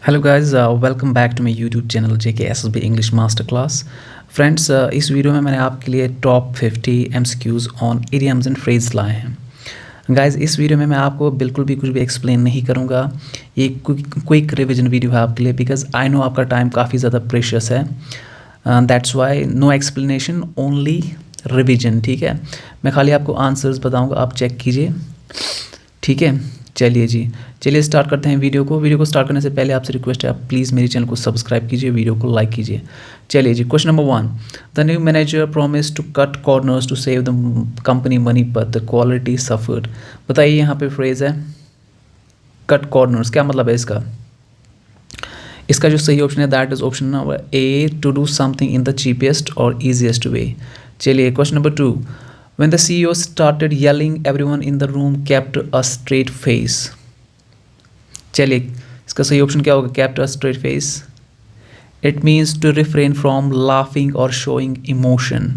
Hello guys, welcome back to my YouTube channel JKSSB English master class. Friends, इस video में मैंने आपके लिए top 50 MCQs on idioms and phrase लाए हैं। गाइस, इस वीडियो में मैं आपको बिल्कुल भी कुछ भी एक्सप्लेन नहीं करूँगा। ये क्विक रिवीजन वीडियो है आपके लिए, बिकॉज आई नो आपका टाइम काफ़ी ज़्यादा प्रेशियस है। That's why no explanation, only revision. ठीक है, मैं खाली आपको आंसर्स बताऊँगा, आप चेक कीजिए। ठीक है, चलिए जी, चलिए स्टार्ट करते हैं वीडियो को स्टार्ट करने से पहले आपसे रिक्वेस्ट है, आप प्लीज़ मेरे चैनल को सब्सक्राइब कीजिए, वीडियो को लाइक कीजिए। चलिए जी, question number 1। The new manager promise to cut corners to save the company money but the quality suffered. बताइए, यहाँ पे फ्रेज है कट कॉर्नर्स, क्या मतलब है इसका? इसका जो सही ऑप्शन है that is option number A, to do something in the cheapest और ईजिएस्ट वे। चलिए, question number 2। When the CEO started yelling, everyone in the room kept a straight face. चलिए, इसका सही ऑप्शन क्या होगा? kept a straight face. It means to refrain from laughing or showing emotion.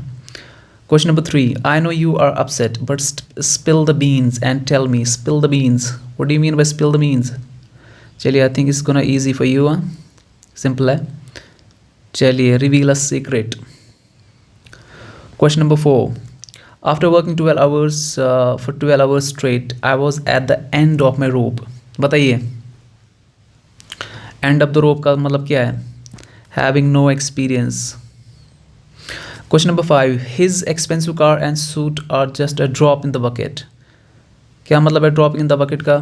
Question number 3. I know you are upset, but spill the beans and tell me. Spill the beans. What do you mean by spill the beans? चलिए, I think it's gonna easy for you. Simple है। चलिए, reveal a secret. Question number 4. After working 12 hours for 12 hours straight, I was at the end of my rope. बताइए, end of the rope का मतलब क्या है? Having no experience. Question number 5. His expensive car and suit are just a drop in the bucket. क्या मतलब है dropping in the bucket का?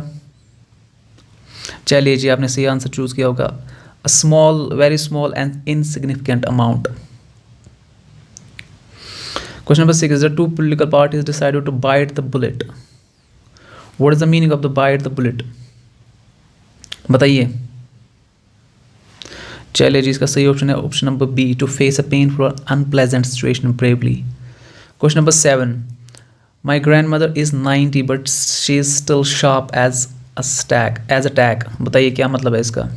चलिए जी, आपने सही आंसर चूज किया होगा। A small, very small and insignificant amount. Question number 6. The two political parties decided to bite the bullet. What is the meaning of the bite the bullet? बताइए। चलिए जी, इसका सही ऑप्शन है option number B, to face a painful और unpleasant situation bravely. Question number 7. My grand mother is 90 but she is still sharp as a tack. बताइए, क्या मतलब है इसका?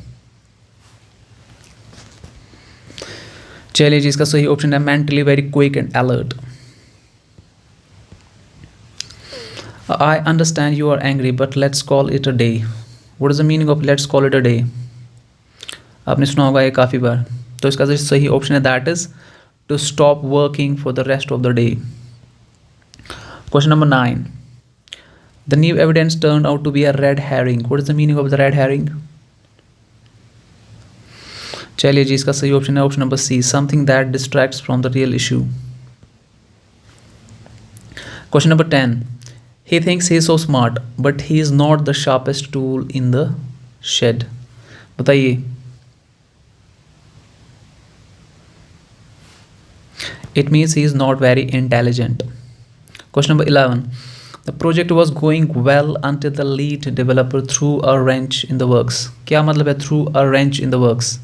चलिए जी, इसका सही ऑप्शन है mentally very quick and alert. I understand you are angry, but let's call it a day. What is the meaning of let's call it a day? आपने सुना होगा ये काफ़ी बार। तो इसका जो सही ऑप्शन है that is to stop working for the rest of the day. Question number 9. The new evidence turn out to be a red herring. What is the meaning of the red herring? चलिए जी, इसका सही option है option number C, something that distracts from the real issue. Question number 10. He thinks he is so smart, but he is not the sharpest tool in the shed. बताइए। It means he is not very intelligent. Question number 11. The project was going well until the lead developer threw a wrench in the works. क्या मतलब है threw a wrench in the works?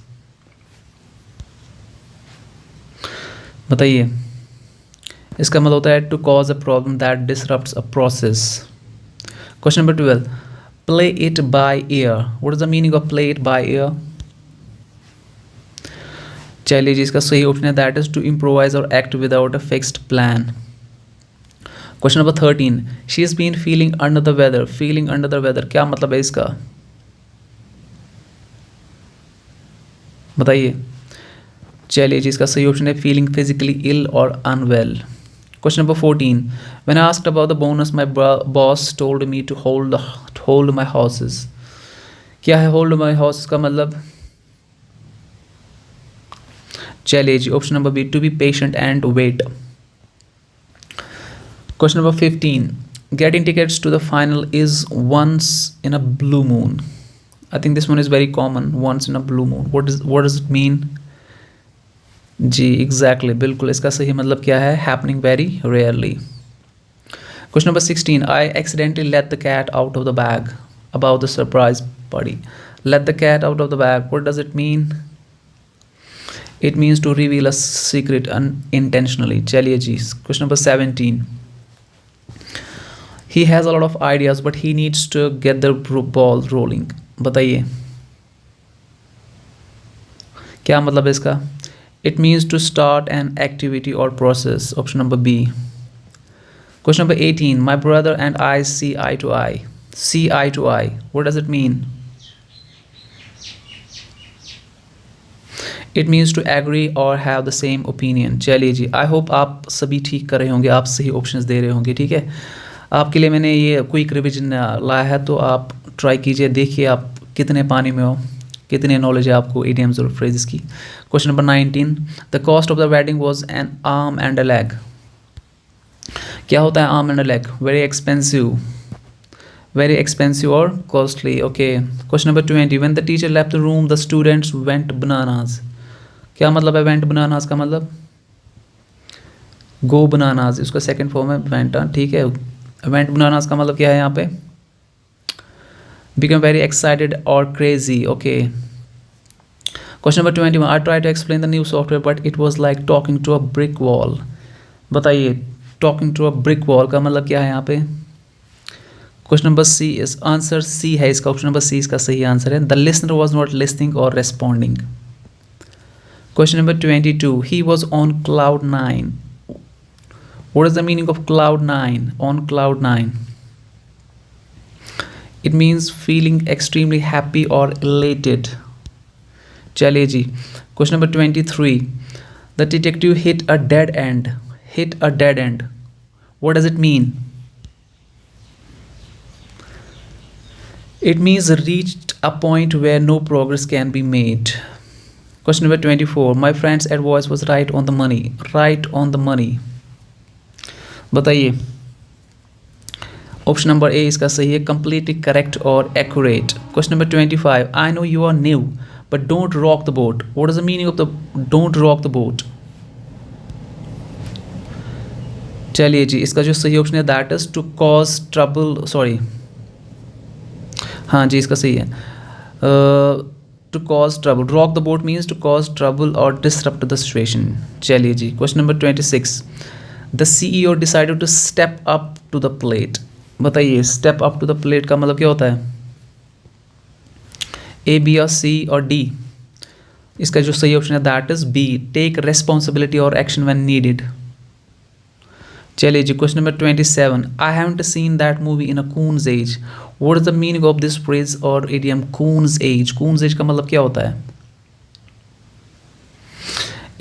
बताइए। इसका मतलब होता है to cause a problem that disrupts a process. Question number 12. Play it by ear. What is the meaning of play it by ear? चलिए जी, इसका सही ऑप्शन है दैट इज टू इम्प्रोवाइज और act without a fixed plan. Question number 13. She is been feeling under the weather. Feeling under the weather, क्या मतलब है इसका? बताइए। चलिए जी, इसका सही ऑप्शन है फीलिंग फिजिकली इल और unwell. Question number 14. When asked about the bonus, my boss told me to hold my horses. क्या है hold my horses का मतलब? चलिए जी, option number B, to be patient and wait. Question number 15. Getting tickets to the final is once in a blue moon. I think this one is very common. Once in a blue moon. What does it mean? जी exactly, बिल्कुल इसका सही मतलब क्या है? Happening very rarely. Question number 16. I accidentally let the cat out of the bag about the surprise party. Let the cat out of the bag, what does it mean? It means to reveal a secret unintentionally. चलिए जी, question number 17. He has a lot of ideas but he needs to get the ball rolling. बताइए, क्या मतलब है इसका? It means to start an activity or process. Option number B. Question number 18. My brother and I see eye to eye. See eye to eye. What does it mean? It means to agree और have the same opinion. चलिए जी, I hope आप सभी ठीक कर रहे होंगे, आप सही ऑप्शंस दे रहे होंगे। ठीक है, आपके लिए मैंने ये क्विक रिविजन लाया है, तो आप ट्राई कीजिए, देखिए आप कितने पानी में हो, कितने नॉलेज है आपको इडियम्स और फ्रेजेस की। Question number 19, the cost of the wedding was an arm and a leg. क्या होता है arm and a leg? Very expensive और costly. Okay, question number 20, when the teacher left the room the students went bananas. क्या मतलब है went bananas का? मतलब go bananas, इसका सेकंड फॉर्म है वेंट। ठीक है, वेंट बनानाज का मतलब क्या है यहाँ पे? बिकम वेरी एक्साइटेड और crazy. Okay, question number 21, I try to explain the new software but it was like talking to a brick wall. बताइए, talking to a brick wall का मतलब क्या है यहाँ पे? Question number C is answer C है इसका, option number C इसका सही आंसर है। The listener was not listening और responding. Question number 22, he was on cloud 9। What is the meaning of cloud 9? On cloud 9, it means feeling extremely happy or elated. चलिए जी, question number 23, the detective hit a dead end. Hit a dead end, what does it mean? It means reached a point where no progress can be made. Question number 24, my friend's advice was right on the money. Right on the money, बताइए, option number A इसका सही है, completely correct और accurate. Question number 25, I know you are new but don't rock the boat. What is the meaning of the don't rock the boat? चलिए जी, इसका जो सही ऑप्शन है that is to cause trouble, sorry, हाँ जी इसका सही है, to cause trouble. Rock the boat means to cause trouble और डिसरप्ट द सिचुएशन। चलिए जी, question number 26, the CEO decided to step up to the plate. बताइए, step up to the plate का मतलब क्या होता है? ए, बी और सी और डी? इसका जो सही ऑप्शन है that is B, take responsibility और एक्शन व्हेन नीडेड। चलिए जी, question number 27, I haven't seen that movie in a coon's age. What is the meaning of this phrase और idiom coon's age? Coon's age का मतलब क्या होता है?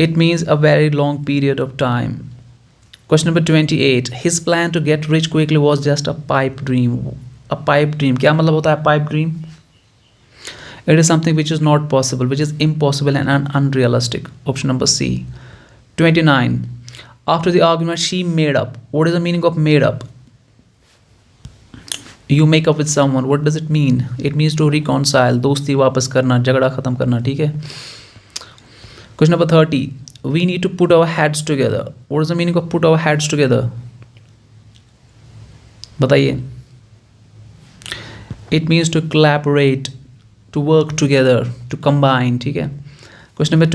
It means a very long period of time. Question number 28, his plan to get rich quickly was just a pipe dream. A pipe dream, क्या मतलब होता है pipe dream? It is something which is not possible, which is impossible and unrealistic. Option number C. 29, after the argument she made up. What is the meaning of made up? You make up with someone, what does it mean? It means to reconcile, दोस्ती वापस करना, झगड़ा खत्म करना। ठीक है, Question number 30, we need to put our heads together. What is the meaning of put our heads together? बताइए, it means to collaborate, to work together, to combine. ठीक है, question number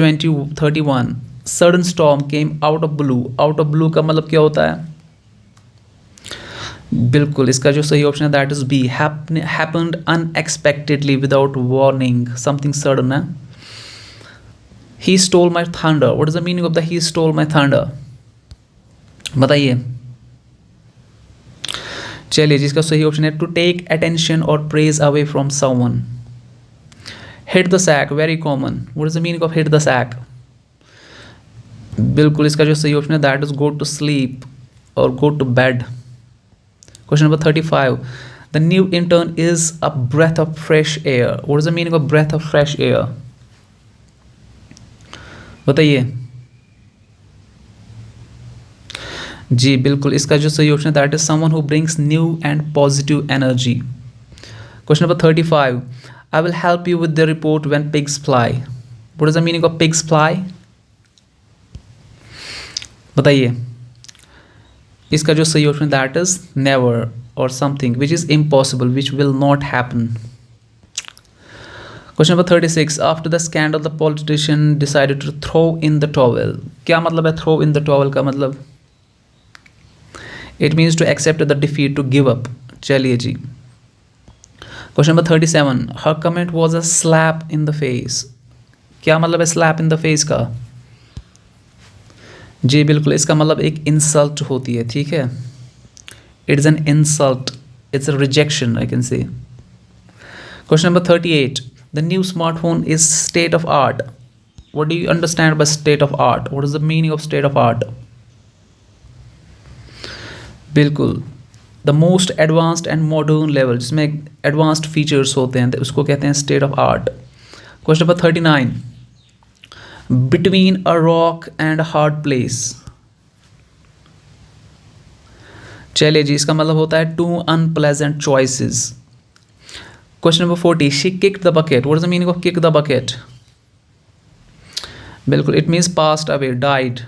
31, sudden storm came out of blue. Out of blue का मतलब क्या होता है? बिल्कुल, इसका जो सही ऑप्शन है that is B, happened unexpectedly without warning, something sudden है। He stole my thunder. What is the meaning of the he stole my thunder? बताइए। चलिए जिसका सही ऑप्शन है टू टेक अटेंशन और praise away from someone. Hit the sack, very common. What is the meaning of hit the sack? बिल्कुल, इसका जो सही ऑप्शन है that is go to sleep और go to bed. Question number 35, the new intern is a breath of fresh air. What is the meaning of breath of fresh air? बताइए जी, बिल्कुल, इसका जो सही ऑप्शन है that is someone who brings new and positive energy. Question number 35, I will help you with the report when pigs fly. What is the meaning of pigs fly? बताइए, इसका जो सही ऑप्शन दैट इज नेवर और something which is impossible, which will not happen. Question number 36, after the scandal the politician decided to throw in the towel. क्या मतलब है throw in the towel का? मतलब it means to accept the defeat, to give up. चलिए जी, question number 37, her comment was a slap in the face. क्या मतलब है स्लैप इन द फेस का? जी बिल्कुल, इसका मतलब एक इंसल्ट होती है। ठीक है, it is an insult, it's a rejection, I can say. Question number 38, the new smartphone is state of art. What do you understand by state of art? What is the meaning of state of art? बिल्कुल, the most advanced and modern level, जिसमें advanced features होते हैं, तो उसको कहते हैं state of art. Question number 39, between a rock and hard place. चलिए जी, इसका मतलब होता है two unpleasant choices. Question number 40, she kicked the bucket. What is the meaning of kick the bucket? बिल्कुल, it means passed away, died.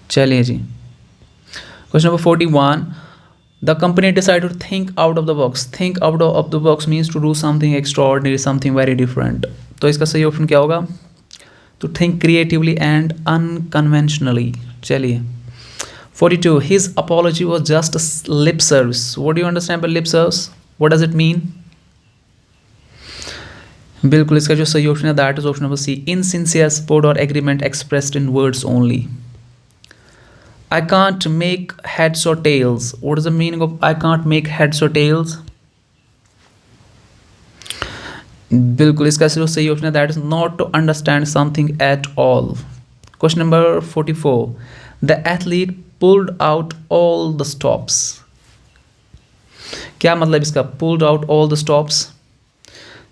चलिए जी, question number 41, the company decide to think out of the box. Think out of the box means to do something extraordinary, something very different. तो इसका सही option क्या होगा? To think creatively and unconventionally. चलिए 42, his apology was just lip service. What do you understand by lip service? What does it mean? बिल्कुल, इसका जो सही ऑप्शन है that is option number C, insincere support और agreement expressed in words only. I can't make heads or tails. What is the meaning of I can't make heads or tails? बिल्कुल, इसका जो सही ऑप्शन है that is not to understand something at all. Question number 44, the athlete pulled out all the stops. क्या मतलब इसका, pulled out all the stops?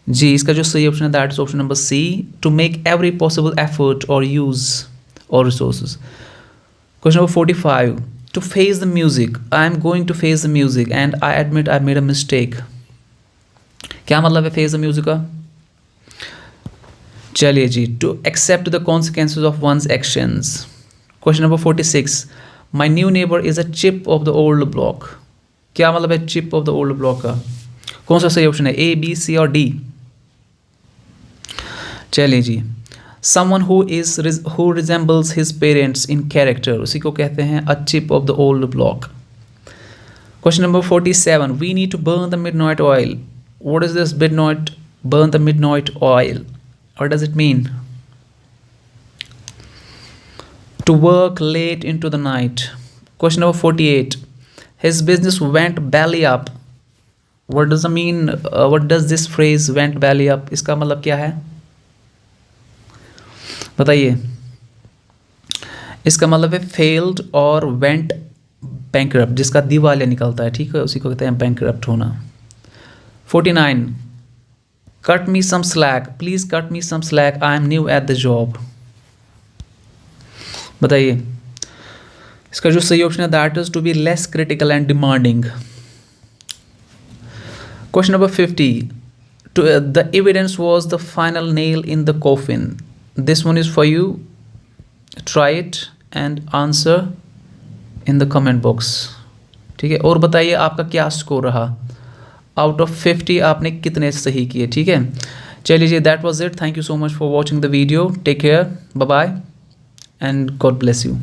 जी, इसका जो सही ऑप्शन है that is option number C, to make every possible effort और use और resources. Question number 45, to face the music. I am going to face the music and I admit I made a mistake. क्या मतलब है face the music का? चलिए जी, to accept the consequences of one's actions. Question number 46, my new neighbor is a chip of the old block. क्या मतलब है chip of the old block का? कौन सा सही ऑप्शन है, A, B, C और D? चलिए जी, someone who resembles his parents in character, उसी को कहते हैं a chip of the old block. Question number 47, we need to burn the midnight oil. What is this midnight, burn the midnight oil? What does it mean? To work late into the night. Question number 48, his business went belly up. What does it mean? What does this phrase went belly up? इसका मतलब क्या है बताइए? इसका मतलब है failed और went bankrupt, जिसका दिवालिया निकलता है, ठीक है, उसी को कहते हैं बैंकरप्ट होना। 49, cut me some slack, please cut me some slack, I am new at the job. बताइए, इसका जो सही ऑप्शन है that is to be less critical and demanding. Question number 50, the evidence was the final nail in the coffin. This one is for you. Try it and answer in the comment box. ठीक है, और बताइए आपका क्या score रहा, out of 50 आपने कितने सही किए? ठीक है, चलिए जी, that was it. Thank you so much for watching the video. Take care, bye bye and God bless you.